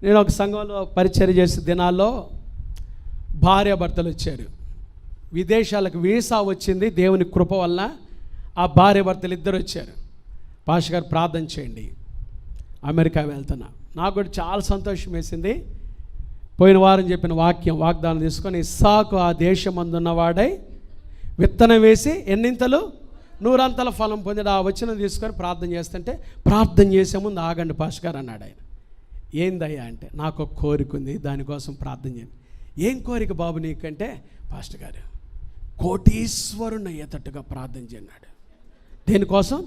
నేను ఒక సంఘంలో పరిచర్య చేసే దినాల్లో భార్యాభర్తలు వచ్చారు. విదేశాలకు వీసా వచ్చింది, దేవుని కృప వల్ల ఆ భార్యాభర్తలు ఇద్దరు వచ్చారు. పాస్టర్ గారు ప్రార్థన చేయండి, అమెరికా వెళ్తున్నా. నాకు కూడా చాలా సంతోషం వేసింది. పోయిన వారం చెప్పిన వాగ్దానం తీసుకొని, ఇస్సాకు ఆ దేశమందున్నవాడై విత్తనం వేసి ఎన్నింతలు నూరంతల ఫలం పొందాడు. ఆ వచనం తీసుకొని ప్రార్థన చేస్తుంటే, ప్రార్థన చేసే ముందు ఆగండి పాస్టర్ గారు అన్నాడు ఆయన. ఏందయ్యా అంటే, నాకు ఒక కోరిక ఉంది, దానికోసం ప్రార్థన చేయండి. ఏం కోరిక బాబు నీకంటే, పాస్టర్ గారు కోటీశ్వరుని అయ్యేటట్టుగా ప్రార్థన చేయన్నాడు.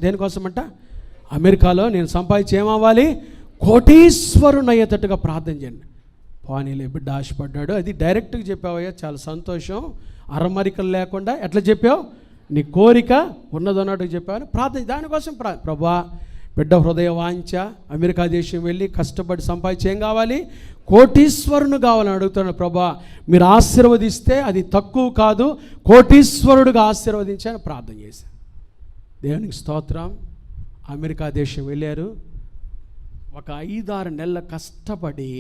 దేనికోసం అంట, అమెరికాలో నేను సంపాదించి ఏమవ్వాలి, కోటీశ్వరుని అయ్యేటట్టుగా ప్రార్థన చేయండి. పానీలే బిడ్డ ఆశపడ్డాడు. అది డైరెక్ట్గా చెప్పావయ్యా, చాలా సంతోషం. అరమరికలు లేకుండా ఎట్లా చెప్పావు, నీ కోరిక ఉన్నదన్నట్టుగా చెప్పావని ప్రార్థన. దానికోసం ప్రభువా బిడ్డ హృదయ వాంఛ, అమెరికా దేశం వెళ్ళి కష్టపడి సంపాదించి ఏం కావాలి, కోటీశ్వరుని కావాలని అడుగుతున్నాడు. ప్రభా మీరు ఆశీర్వదిస్తే అది తక్కువ కాదు, కోటీశ్వరుడుగా ఆశీర్వదించాలని ప్రార్థన చేశాను. దేవునికి స్తోత్రం. అమెరికా దేశం వెళ్ళారు. ఒక 5-6 నెలల కష్టపడి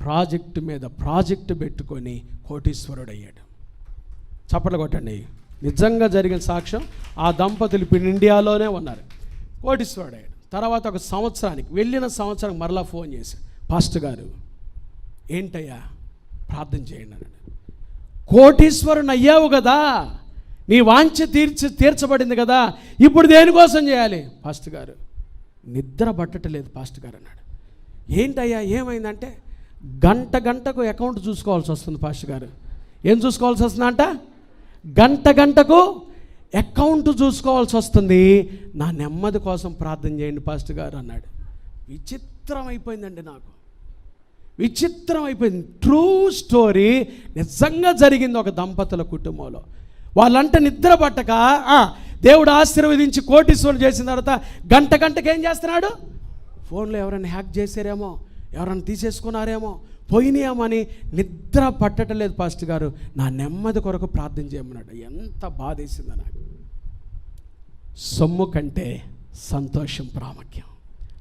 ప్రాజెక్టు మీద ప్రాజెక్టు పెట్టుకొని కోటీశ్వరుడు అయ్యాడు. చప్పట్లు కొట్టండి. నిజంగా జరిగిన సాక్ష్యం. ఆ దంపతులు ఇప్పుడు ఇండియాలోనే ఉన్నారు. కోటీశ్వరుడు అయ్యాడు. తర్వాత ఒక సంవత్సరానికి వెళ్ళిన సంవత్సరం మరలా ఫోన్ చేశాడు, పాస్టర్ గారు ఏంటయ్యా ప్రార్థన చేయండి అన్నాడు. కోటీశ్వరుని అయ్యావు కదా, నీ వాంఛ తీర్చబడింది కదా, ఇప్పుడు దేనికోసం చేయాలి? పాస్టర్ గారు నిద్ర పట్టట్లేదు పాస్టర్ గారు అన్నాడు. ఏంటయ్యా ఏమైందంటే, గంటకు అకౌంట్ చూసుకోవాల్సి వస్తుంది పాస్టర్ గారు. ఏం చూసుకోవాల్సి వస్తుందంట, గంటకు అకౌంట్ చూసుకోవాల్సి వస్తుంది. నా నెమ్మది కోసం ప్రార్థన చేయండి పాస్టర్ గారు అన్నాడు. విచిత్రం అయిపోయిందండి నాకు, విచిత్రం అయిపోయింది. ట్రూ స్టోరీ, నిజంగా జరిగింది ఒక దంపతుల కుటుంబంలో. వాళ్ళంటే నిద్ర పట్టక దేవుడు ఆశీర్వదించి కోటీశ్వరుడు చేసిన తర్వాత గంటకి ఏం చేస్తున్నాడు, ఫోన్లో ఎవరైనా హ్యాక్ చేశారేమో, ఎవరైనా తీసేసుకున్నారేమో, పోయినాయేమో అని నిద్ర పట్టడం లేదు పాస్టర్ గారు. నా నెమ్మది కొరకు ప్రార్థన చేయమన్నాడు. ఎంత బాధేసిందో నాకు. సొమ్ము కంటే సంతోషం ప్రాముఖ్యం.